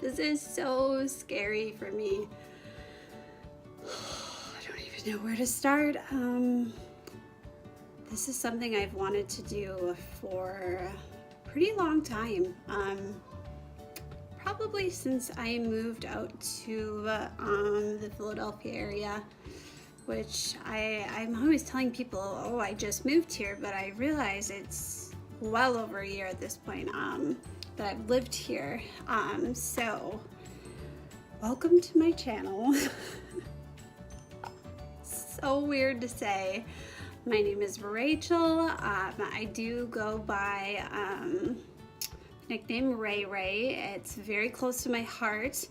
This is so scary for me. I don't even know where to start. This is something I've wanted to do for a pretty long time. Probably since I moved out to the Philadelphia area, which I'm always telling people, oh, I just moved here, but I realize it's well over a year at this point that I've lived here. So welcome to my channel. So weird to say. My name is Rachel. I do go by nickname RayRay. It's very close to my heart.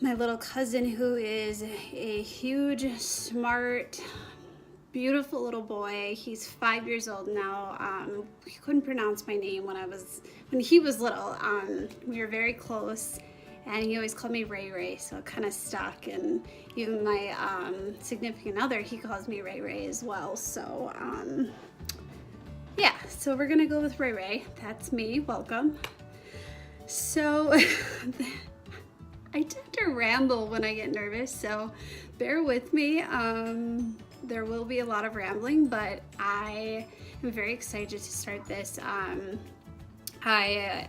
My little cousin, who is a huge, smart, beautiful little boy. He's 5 years old now. He couldn't pronounce my name when he was little. We were very close, and he always called me RayRay, so it kind of stuck. And even my significant other, he calls me RayRay as well. So yeah, so we're gonna go with RayRay. That's me. Welcome. So I tend to ramble when I get nervous, so bear with me. There will be a lot of rambling, but I am very excited to start this. I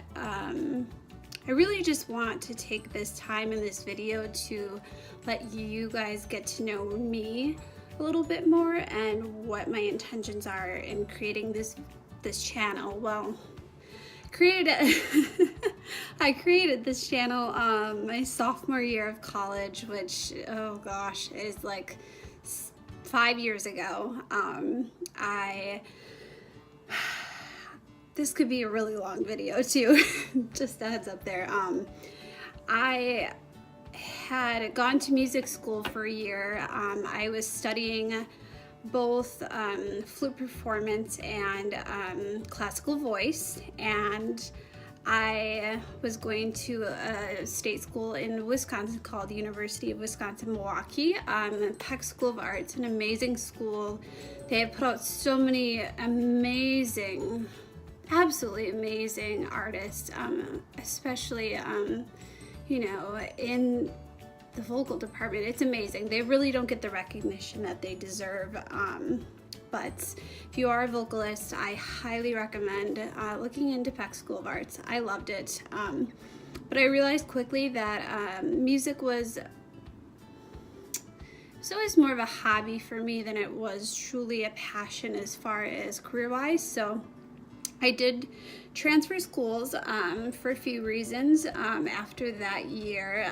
really just want to take this time in this video to let you guys get to know me a little bit more and what my intentions are in creating this channel. Well, I created this channel my sophomore year of college, which, oh gosh, is like 5 years ago. This could be a really long video too, just a heads up there. I had gone to music school for a year. I was studying both flute performance and classical voice, and I was going to a state school in Wisconsin called the University of Wisconsin-Milwaukee. Peck School of Art's an amazing school. They have put out so many amazing, absolutely amazing artists, especially you know, in the vocal department. It's amazing. They really don't get the recognition that they deserve. But if you are a vocalist, I highly recommend looking into Peck School of Arts. I loved it. But I realized quickly that music was always more of a hobby for me than it was truly a passion as far as career-wise. So I did transfer schools for a few reasons after that year.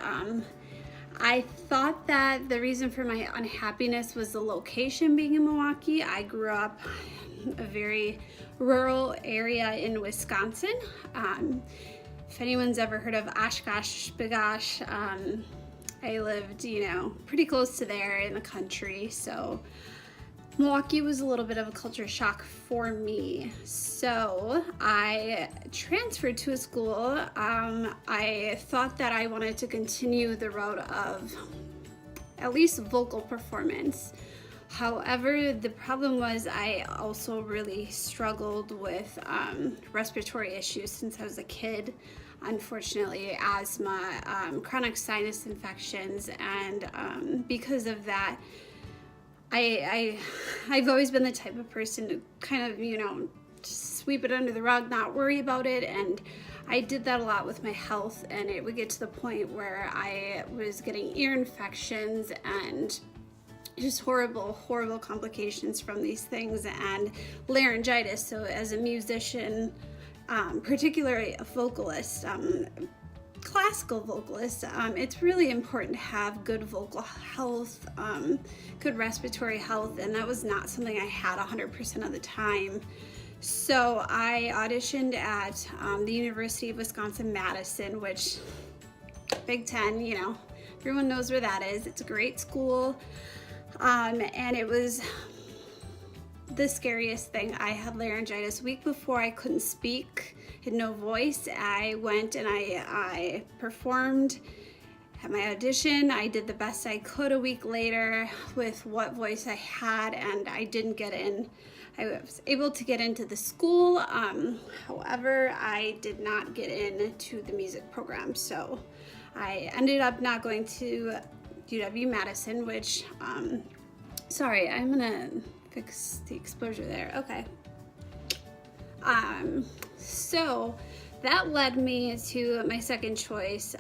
I thought that the reason for my unhappiness was the location being in Milwaukee. I grew up in a very rural area in Wisconsin. If anyone's ever heard of Oshkosh, B'gosh, I lived, you know, pretty close to there in the country. So Milwaukee was a little bit of a culture shock for me. So I transferred to a school. I thought that I wanted to continue the road of at least vocal performance. However, the problem was I also really struggled with respiratory issues since I was a kid. Unfortunately, asthma, chronic sinus infections, and because of that, I've always been the type of person to kind of, you know, just sweep it under the rug, not worry about it. And I did that a lot with my health, and it would get to the point where I was getting ear infections and just horrible, horrible complications from these things, and laryngitis. So as a musician, particularly a vocalist, classical vocalist, it's really important to have good vocal health, good respiratory health, and that was not something I had 100% of the time. So I auditioned at the University of Wisconsin-Madison, which, Big Ten, you know, everyone knows where that is. It's a great school, and it was the scariest thing. I had laryngitis. A week before, I couldn't speak, had no voice. I went and I performed at my audition. I did the best I could a week later with what voice I had, and I didn't get in. I was able to get into the school. However, I did not get into the music program, so I ended up not going to UW-Madison, which, sorry, I'm gonna fix the exposure there. Okay. So that led me to my second choice,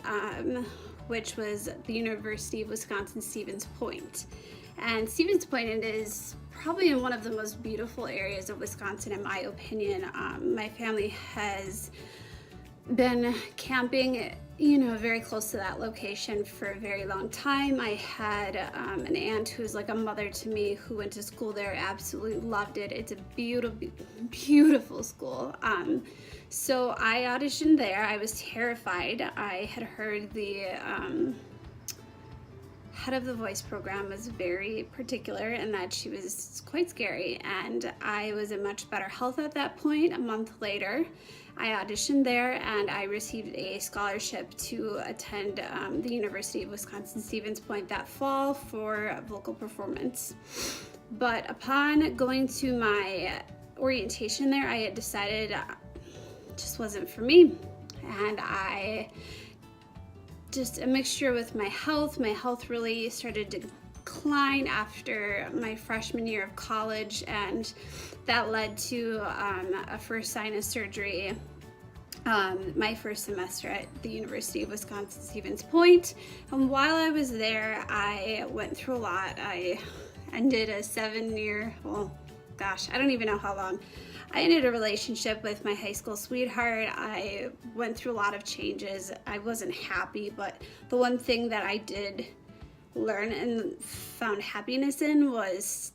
which was the University of Wisconsin-Stevens Point. And Stevens Point is probably in one of the most beautiful areas of Wisconsin, in my opinion. My family has been camping, very close to that location for a very long time. I had an aunt who's like a mother to me who went to school there, absolutely loved it. It's a beautiful, beautiful school. So I auditioned there. I was terrified. I had heard the head of the voice program was very particular and that she was quite scary, and I was in much better health at that point. A month later, I auditioned there and I received a scholarship to attend the University of Wisconsin-Stevens Point that fall for vocal performance. But upon going to my orientation there, I had decided it just wasn't for me. And a mixture with my health really started to decline after my freshman year of college, and that led to a first sinus surgery my first semester at the University of Wisconsin-Stevens Point. And while I was there, I went through a lot. I ended a 7-year, I don't even know how long. I ended a relationship with my high school sweetheart. I went through a lot of changes. I wasn't happy, but the one thing that I did learn and found happiness in was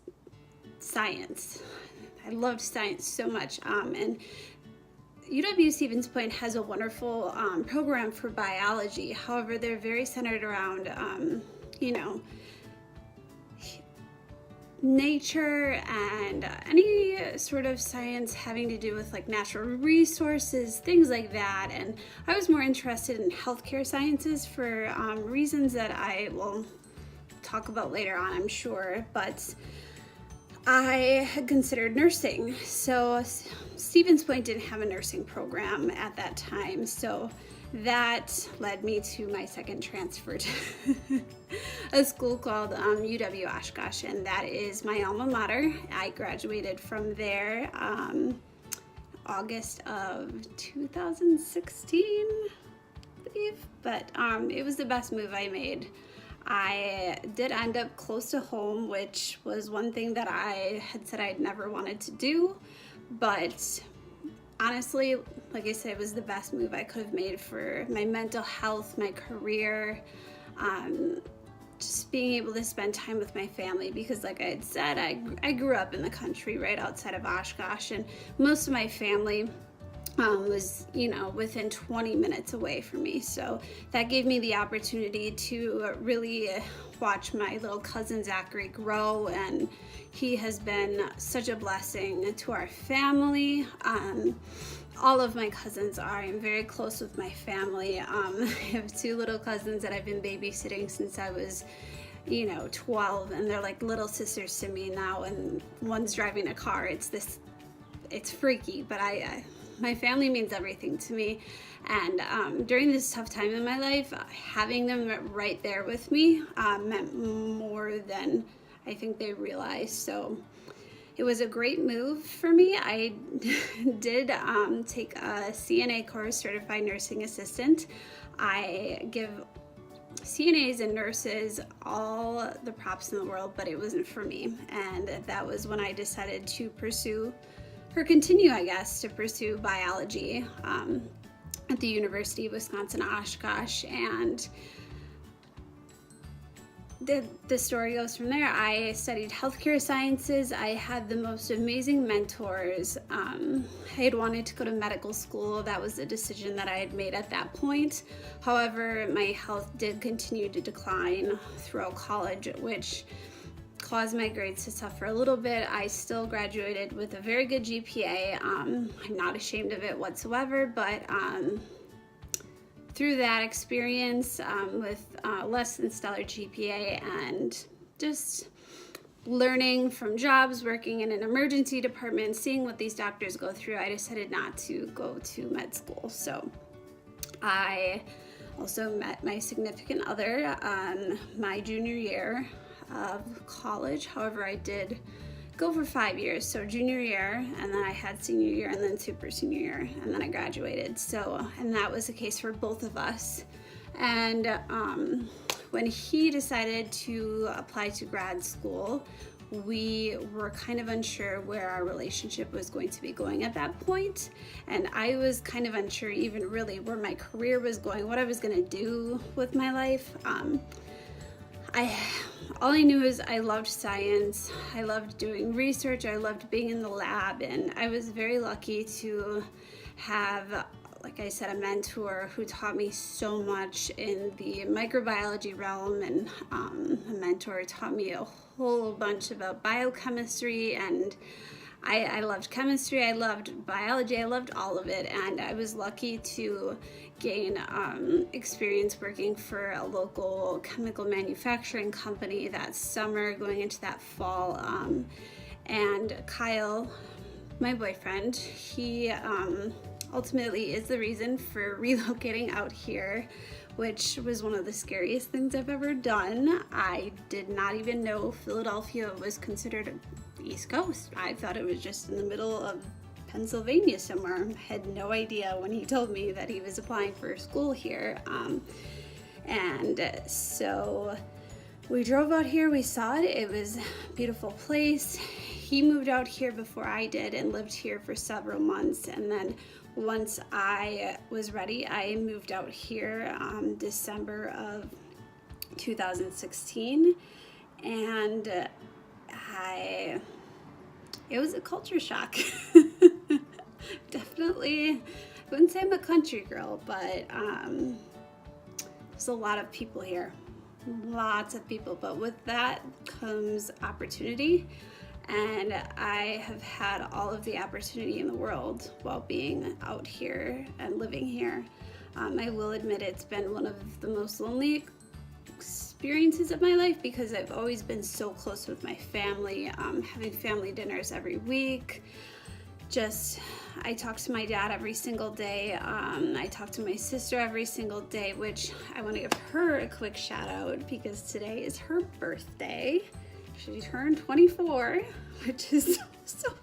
science. I loved science so much. And UW-Stevens Point has a wonderful program for biology. However, they're very centered around, nature and any sort of science having to do with like natural resources, things like that. And I was more interested in healthcare sciences for reasons that I will talk about later on, I'm sure. But I had considered nursing. So Stevens Point didn't have a nursing program at that time. So that led me to my second transfer to a school called UW Oshkosh, and that is my alma mater. I graduated from there August of 2016, I believe, but it was the best move I made. I did end up close to home, which was one thing that I had said I'd never wanted to do, but honestly, like I said, it was the best move I could have made for my mental health, my career, just being able to spend time with my family, because like I had said, I grew up in the country right outside of Oshkosh, and most of my family was, within 20 minutes away from me. So that gave me the opportunity to really watch my little cousin Zachary grow, and he has been such a blessing to our family. All of my cousins are. I'm very close with my family. I have 2 little cousins that I've been babysitting since I was 12, and they're like little sisters to me now, and one's driving a car. It's freaky, but my family means everything to me. And during this tough time in my life, having them right there with me meant more than I think they realized. So it was a great move for me. I did take a CNA course, Certified Nursing Assistant. I give CNAs and nurses all the props in the world, but it wasn't for me. And that was when I decided to continue to pursue biology at the University of Wisconsin-Oshkosh. And the story goes from there. I studied healthcare sciences. I had the most amazing mentors. I had wanted to go to medical school. That was a decision that I had made at that point. However, my health did continue to decline throughout college, which caused my grades to suffer a little bit. I still graduated with a very good GPA. I'm not ashamed of it whatsoever, but through that experience with less than stellar GPA and just learning from jobs, working in an emergency department, seeing what these doctors go through, I decided not to go to med school. So I also met my significant other my junior year of college. However, I did go for 5 years. So junior year, and then I had senior year, and then super senior year, and then I graduated. So, and that was the case for both of us. And when he decided to apply to grad school, we were kind of unsure where our relationship was going to be going at that point. And I was kind of unsure even really where my career was going, what I was going to do with my life. All I knew is I loved science, I loved doing research, I loved being in the lab, and I was very lucky to have, like I said, a mentor who taught me so much in the microbiology realm, and a mentor taught me a whole bunch about biochemistry, and I loved chemistry, I loved biology, I loved all of it, and I was lucky to gain experience working for a local chemical manufacturing company that summer going into that fall. And Kyle, my boyfriend, he ultimately is the reason for relocating out here, which was one of the scariest things I've ever done. I did not even know Philadelphia was considered East Coast. I thought it was just in the middle of Pennsylvania somewhere. I had no idea when he told me that he was applying for school here. And so we drove out here, we saw it, it was a beautiful place. He moved out here before I did and lived here for several months, and then once I was ready, I moved out here December of 2016, and it was a culture shock. Definitely, I wouldn't say I'm a country girl, but there's a lot of people here, lots of people, but with that comes opportunity. And I have had all of the opportunity in the world while being out here and living here. I will admit it's been one of the most lonely experiences of my life because I've always been so close with my family, having family dinners every week. I talk to my dad every single day. I talk to my sister every single day, which I want to give her a quick shout out because today is her birthday. She turned 24, which is so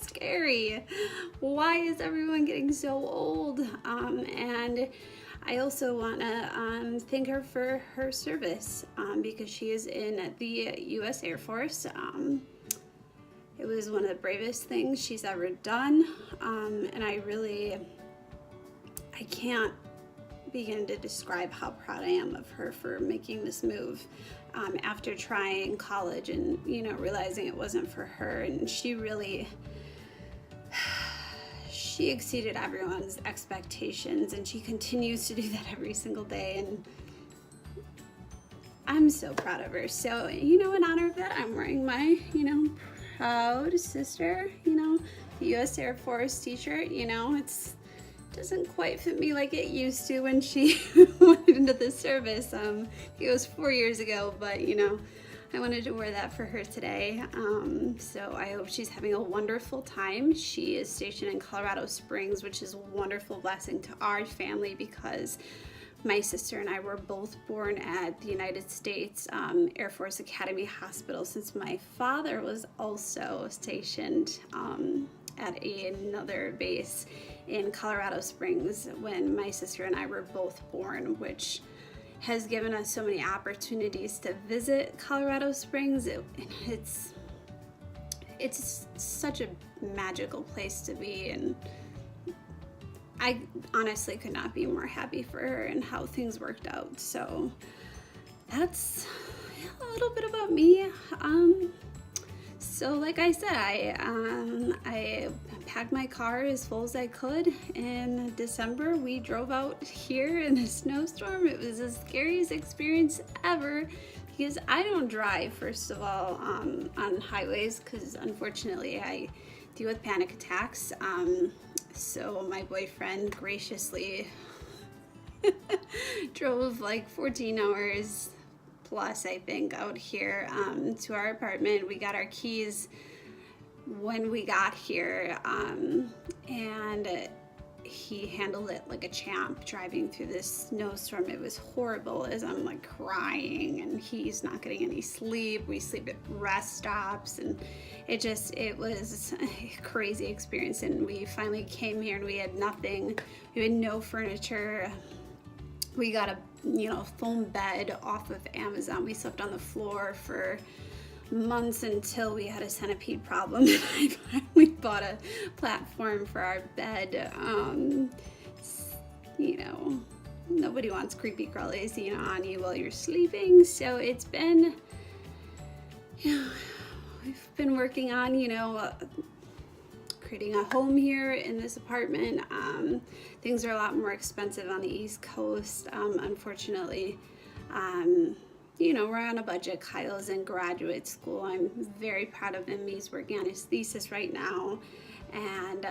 scary. Why is everyone getting so old? And I also want to thank her for her service because she is in the U.S. Air Force. It was one of the bravest things she's ever done, and I can't begin to describe how proud I am of her for making this move after trying college and realizing it wasn't for her. And she exceeded everyone's expectations, and she continues to do that every single day, and I'm so proud of her. So in honor of that, I'm wearing my proud sister the U.S. Air Force t-shirt. It doesn't quite fit me like it used to when she went into the service. It was 4 years ago, but I wanted to wear that for her today. So I hope she's having a wonderful time. She is stationed in Colorado Springs, which is a wonderful blessing to our family because my sister and I were both born at the United States Air Force Academy Hospital, since my father was also stationed at another base in Colorado Springs when my sister and I were both born, which has given us so many opportunities to visit Colorado Springs. It's such a magical place to be, and I honestly could not be more happy for her and how things worked out. So that's a little bit about me. So like I said, I packed my car as full as I could. In December, we drove out here in a snowstorm. It was the scariest experience ever because I don't drive, first of all, on highways because unfortunately I deal with panic attacks. So my boyfriend graciously drove like 14 hours plus, I think, out here to our apartment. We got our keys when we got here, and he handled it like a champ, driving through this snowstorm. It was horrible, as I'm like crying, and he's not getting any sleep. We sleep at rest stops, and it was a crazy experience. And we finally came here and we had nothing. We had no furniture. We got a foam bed off of Amazon. We slept on the floor for months until we had a centipede problem. I finally bought a platform for our bed. Nobody wants creepy crawlies, on you while you're sleeping. So it's been, we've been working on, creating a home here in this apartment. Things are a lot more expensive on the East Coast, unfortunately. We're on a budget. Kyle's in graduate school. I'm very proud of him. He's working on his thesis right now, and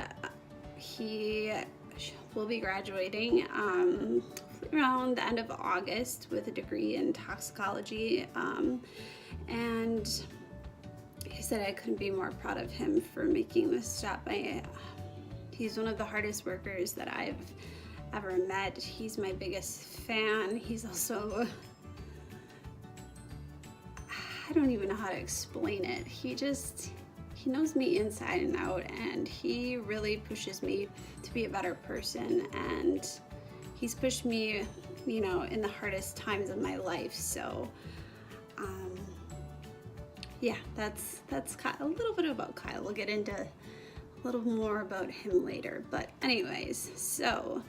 he will be graduating around the end of August with a degree in toxicology. And he said I couldn't be more proud of him for making this step. He's one of the hardest workers that I've ever met. He's my biggest fan. He's also, I don't even know how to explain it. He knows me inside and out, and he really pushes me to be a better person, and he's pushed me, in the hardest times of my life. So, yeah, that's a little bit about Kyle. We'll get into a little more about him later. But anyways, so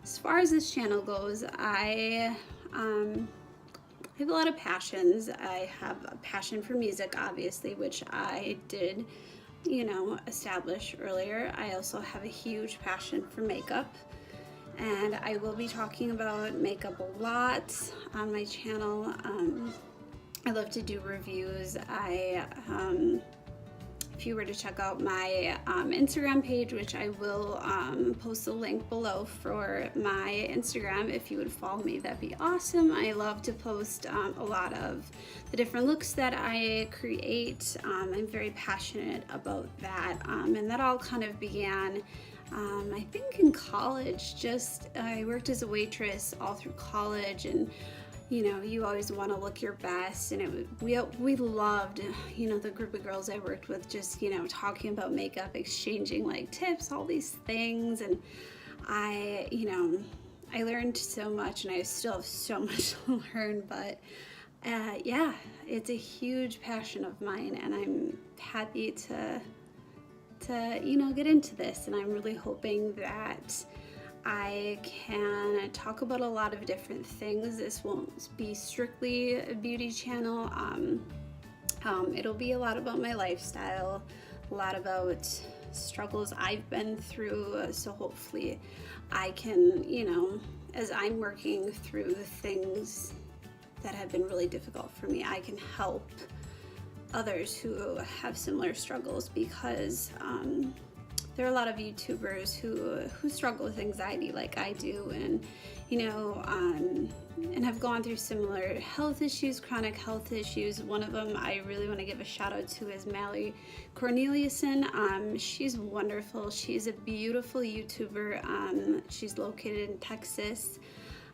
as far as this channel goes, I have a lot of passions. I have a passion for music, obviously, which I did, establish earlier. I also have a huge passion for makeup, and I will be talking about makeup a lot on my channel. I love to do reviews. If you were to check out my Instagram page, which I will post a link below for my Instagram, if you would follow me, that'd be awesome. I love to post a lot of the different looks that I create. I'm very passionate about that, and that all kind of began I think in college. I worked as a waitress all through college, and you always want to look your best, and we loved, the group of girls I worked with, just, talking about makeup, exchanging like tips, all these things, and I learned so much, and I still have so much to learn, but yeah, it's a huge passion of mine, and I'm happy to get into this, and I'm really hoping that I can talk about a lot of different things. This won't be strictly a beauty channel. It'll be a lot about my lifestyle, a lot about struggles I've been through, so hopefully I can, as I'm working through the things that have been really difficult for me, I can help others who have similar struggles, because there are a lot of YouTubers who struggle with anxiety like I do, and and have gone through similar health issues, chronic health issues. One of them I really want to give a shout out to is Mallory Corneliuson. She's wonderful. She's a beautiful YouTuber. She's located in Texas.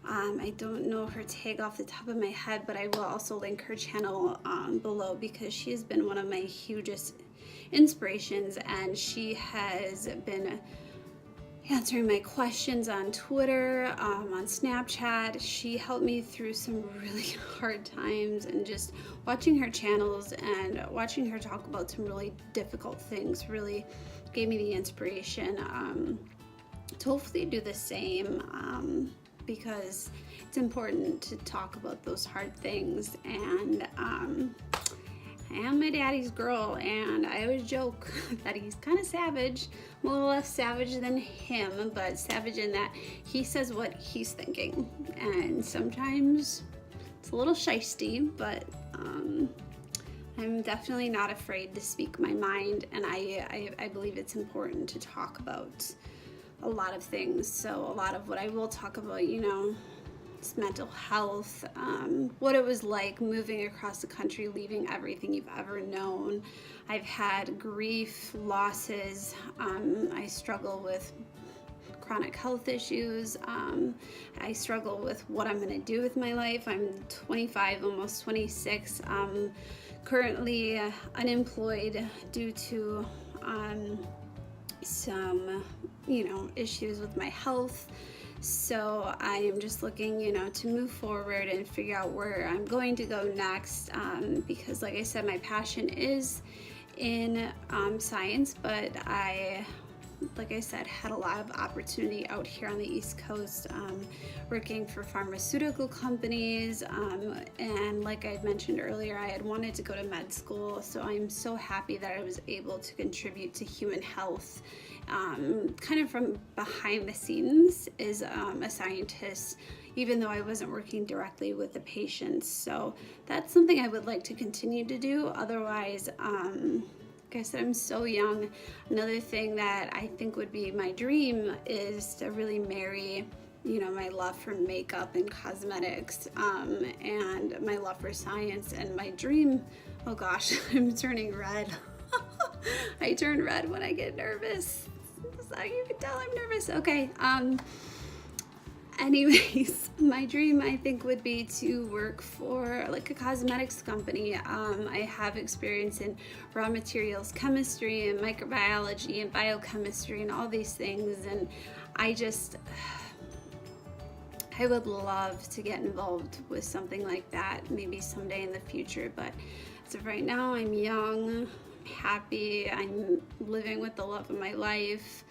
I don't know her tag off the top of my head, but I will also link her channel below, because she has been one of my hugest inspirations, and she has been answering my questions on Twitter, on Snapchat. She helped me through some really hard times, and just watching her channels and watching her talk about some really difficult things really gave me the inspiration to hopefully do the same, because it's important to talk about those hard things. And I am my daddy's girl, and I always joke that he's kind of savage, a little less savage than him, but savage in that he says what he's thinking, and sometimes it's a little shysty, but I'm definitely not afraid to speak my mind, and I believe it's important to talk about a lot of things. So a lot of what I will talk about, mental health, what it was like moving across the country, leaving everything you've ever known. I've had grief, losses. I struggle with chronic health issues. I struggle with what I'm going to do with my life. I'm 25, almost 26. Currently unemployed due to some, issues with my health. So I am just looking, to move forward and figure out where I'm going to go next, because like I said, my passion is in science, but like I said, had a lot of opportunity out here on the East Coast, working for pharmaceutical companies, and like I had mentioned earlier, I had wanted to go to med school, so I'm so happy that I was able to contribute to human health, kind of from behind the scenes as a scientist, even though I wasn't working directly with the patients. So that's something I would like to continue to do. Otherwise, like I said, I'm so young. Another thing that I think would be my dream is to really marry, my love for makeup and cosmetics, and my love for science. And my dream, oh gosh, I'm turning red. I turn red when I get nervous. So you can tell I'm nervous. Okay. Anyways, my dream, I think, would be to work for like a cosmetics company. I have experience in raw materials chemistry and microbiology and biochemistry and all these things, and I would love to get involved with something like that, maybe someday in the future. But as of right now, I'm young, I'm happy, I'm living with the love of my life,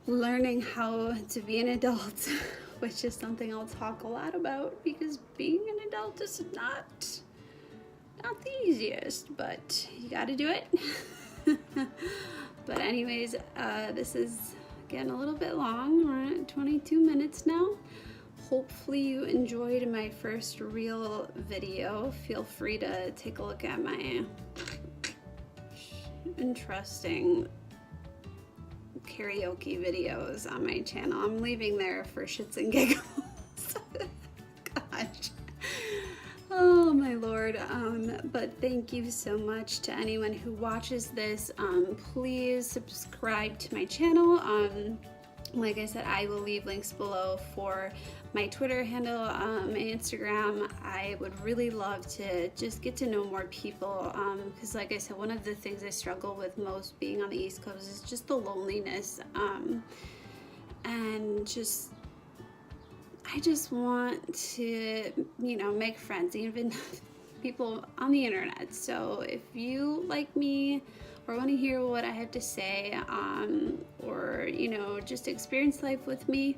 learning how to be an adult, which is something I'll talk a lot about, because being an adult is not the easiest, but you gotta do it. But anyways, this is getting a little bit long. We're at 22 minutes now. Hopefully you enjoyed my first real video. Feel free to take a look at my interesting karaoke videos on my channel. I'm leaving there for shits and giggles. Gosh. Oh my lord. But thank you so much to anyone who watches this. Please subscribe to my channel. Like I said, I will leave links below for my Twitter handle, my Instagram. I would really love to just get to know more people, because like I said, one of the things I struggle with most being on the East Coast is just the loneliness, and I just want to, make friends, even people on the internet. So if you like me or want to hear what I have to say, or just experience life with me,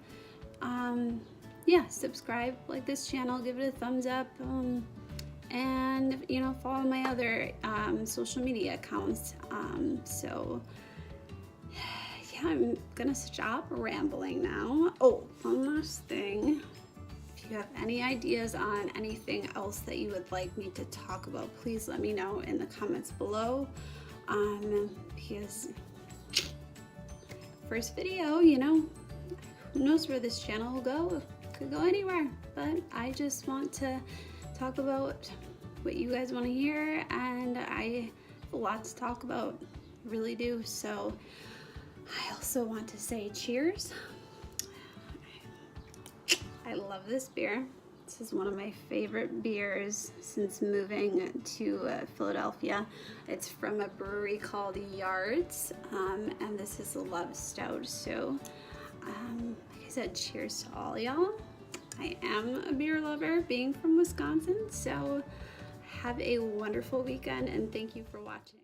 yeah, subscribe, like this channel, give it a thumbs up, and follow my other social media accounts. So yeah, I'm gonna stop rambling now. Oh, one last thing. If you have any ideas on anything else that you would like me to talk about, please let me know in the comments below. Because first video, who knows where this channel will go? It could go anywhere, but I just want to talk about what you guys want to hear, and I have a lot to talk about, really do. So I also want to say cheers. I love this beer. This is one of my favorite beers since moving to Philadelphia. It's from a brewery called Yards, and this is a Love Stout. So, like I said, cheers to all y'all. I am a beer lover, being from Wisconsin, so have a wonderful weekend, and thank you for watching.